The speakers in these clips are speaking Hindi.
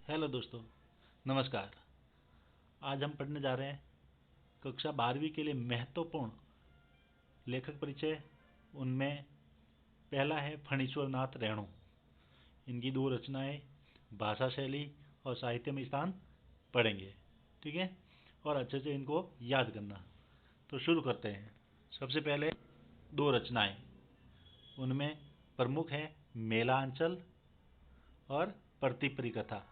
हेलो दोस्तों, नमस्कार। आज हम पढ़ने जा रहे हैं कक्षा 12वीं के लिए महत्वपूर्ण लेखक परिचय। उनमें पहला है फणीश्वर नाथ रेणु। इनकी दो रचनाएं भाषा शैली और साहित्य में स्थान पढ़ेंगे, ठीक है। और अच्छे से इनको याद करना। तो शुरू करते हैं। सबसे पहले दो रचनाएं, उनमें प्रमुख है मेला अंचल और प्रतिपरी कथा।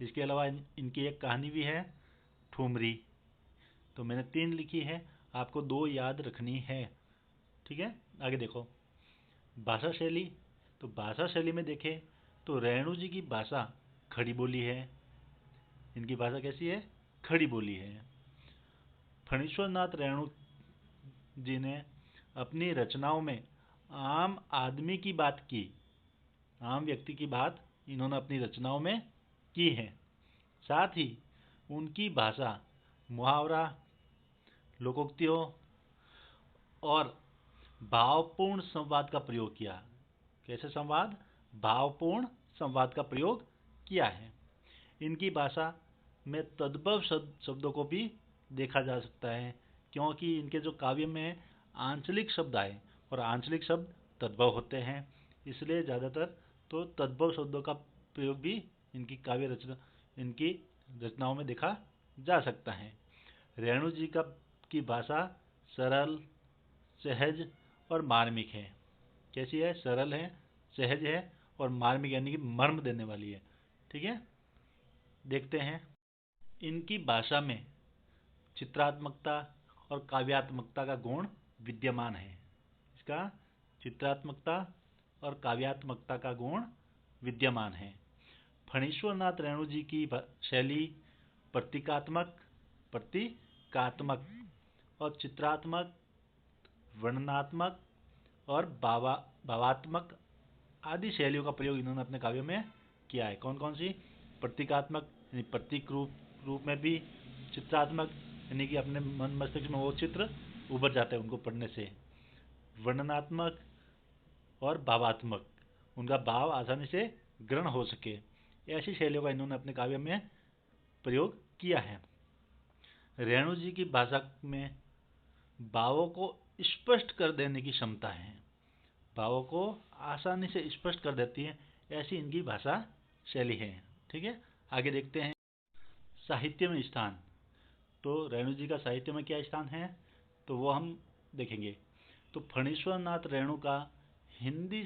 इसके अलावा इनकी एक कहानी भी है ठुमरी। तो मैंने 3 लिखी है, आपको 2 याद रखनी है, ठीक है। आगे देखो भाषा शैली। तो भाषा शैली में देखें तो रेणु जी की भाषा खड़ी बोली है। इनकी भाषा कैसी है? खड़ी बोली है। फणीश्वर नाथ रेणु जी ने अपनी रचनाओं में आम आदमी की बात की, आम व्यक्ति की बात इन्होंने अपनी रचनाओं में की है। साथ ही उनकी भाषा मुहावरा, लोकोक्तियों और भावपूर्ण संवाद का प्रयोग किया। कैसे संवाद? भावपूर्ण संवाद का प्रयोग किया है। इनकी भाषा में तद्भव शब्दों को भी देखा जा सकता है, क्योंकि इनके जो काव्य में आंचलिक शब्द आए और आंचलिक शब्द तद्भव होते हैं, इसलिए ज़्यादातर तो तद्भव शब्दों का प्रयोग भी इनकी इनकी रचनाओं में देखा जा सकता है। रेणु जी की भाषा सरल, सहज और मार्मिक है। कैसी है? सरल है, सहज है और मार्मिक यानी कि मर्म देने वाली है, ठीक है। देखते हैं। इनकी भाषा में चित्रात्मकता और काव्यात्मकता का गुण विद्यमान है। इसका चित्रात्मकता और काव्यात्मकता का गुण विद्यमान है। फणीश्वर नाथ रेणु जी की शैली प्रतीकात्मक और चित्रात्मक, वर्णनात्मक और भावात्मक आदि शैलियों का प्रयोग इन्होंने अपने काव्यों में किया है। कौन कौन सी? प्रतीकात्मक यानी प्रतीक रूप में भी, चित्रात्मक यानी कि अपने मन मस्तिष्क में वो चित्र उभर जाते हैं उनको पढ़ने से, वर्णनात्मक और भावात्मक, उनका भाव आसानी से ग्रहण हो सके, ऐसी शैलियों का इन्होंने अपने काव्य में प्रयोग किया है। रेणु जी की भाषा में भावों को स्पष्ट कर देने की क्षमता है। भावों को आसानी से स्पष्ट कर देती है, ऐसी इनकी भाषा शैली है, ठीक है। आगे देखते हैं। साहित्य में स्थान। तो रेणु जी का साहित्य में क्या स्थान है, तो वो हम देखेंगे। तो फणीश्वर नाथ रेणु का हिंदी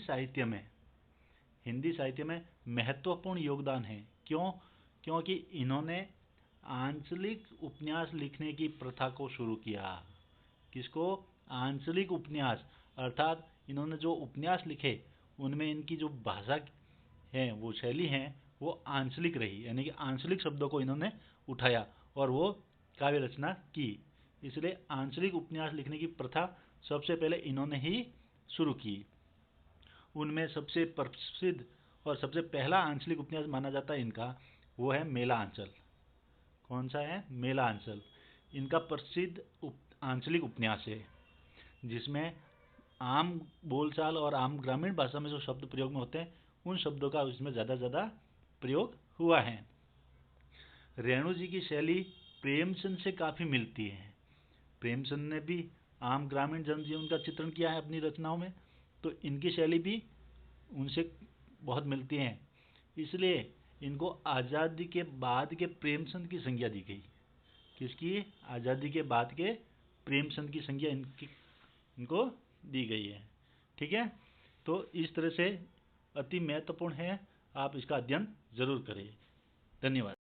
साहित्य में महत्वपूर्ण योगदान है। क्यों? क्योंकि इन्होंने आंचलिक उपन्यास लिखने की प्रथा को शुरू किया। किसको? आंचलिक उपन्यास, अर्थात इन्होंने जो उपन्यास लिखे उनमें इनकी जो भाषा है, वो शैली है, वो आंचलिक रही, यानी कि आंचलिक शब्दों को इन्होंने उठाया और वो काव्य रचना की। इसलिए आंचलिक उपन्यास लिखने की प्रथा सबसे पहले इन्होंने ही शुरू की। उनमें सबसे प्रसिद्ध और सबसे पहला आंचलिक उपन्यास माना जाता है इनका, वो है मेला अंचल। कौन सा है? मेला अंचल। इनका प्रसिद्ध आंचलिक उपन्यास है, जिसमें आम बोलचाल और आम ग्रामीण भाषा में जो शब्द प्रयोग में होते हैं, उन शब्दों का इसमें ज़्यादा प्रयोग हुआ है। रेणु जी की शैली प्रेमचंद से काफ़ी मिलती है। प्रेमचंद ने भी आम ग्रामीण जनजीवन का चित्रण किया है अपनी रचनाओं में, तो इनकी शैली भी उनसे बहुत मिलती है। इसलिए इनको आज़ादी के बाद के प्रेमचंद की संज्ञा दी गई। किसकी? आज़ादी के बाद के प्रेमचंद की संज्ञा इनको दी गई है, ठीक है। तो इस तरह से अति महत्वपूर्ण है, आप इसका अध्ययन जरूर करें। धन्यवाद।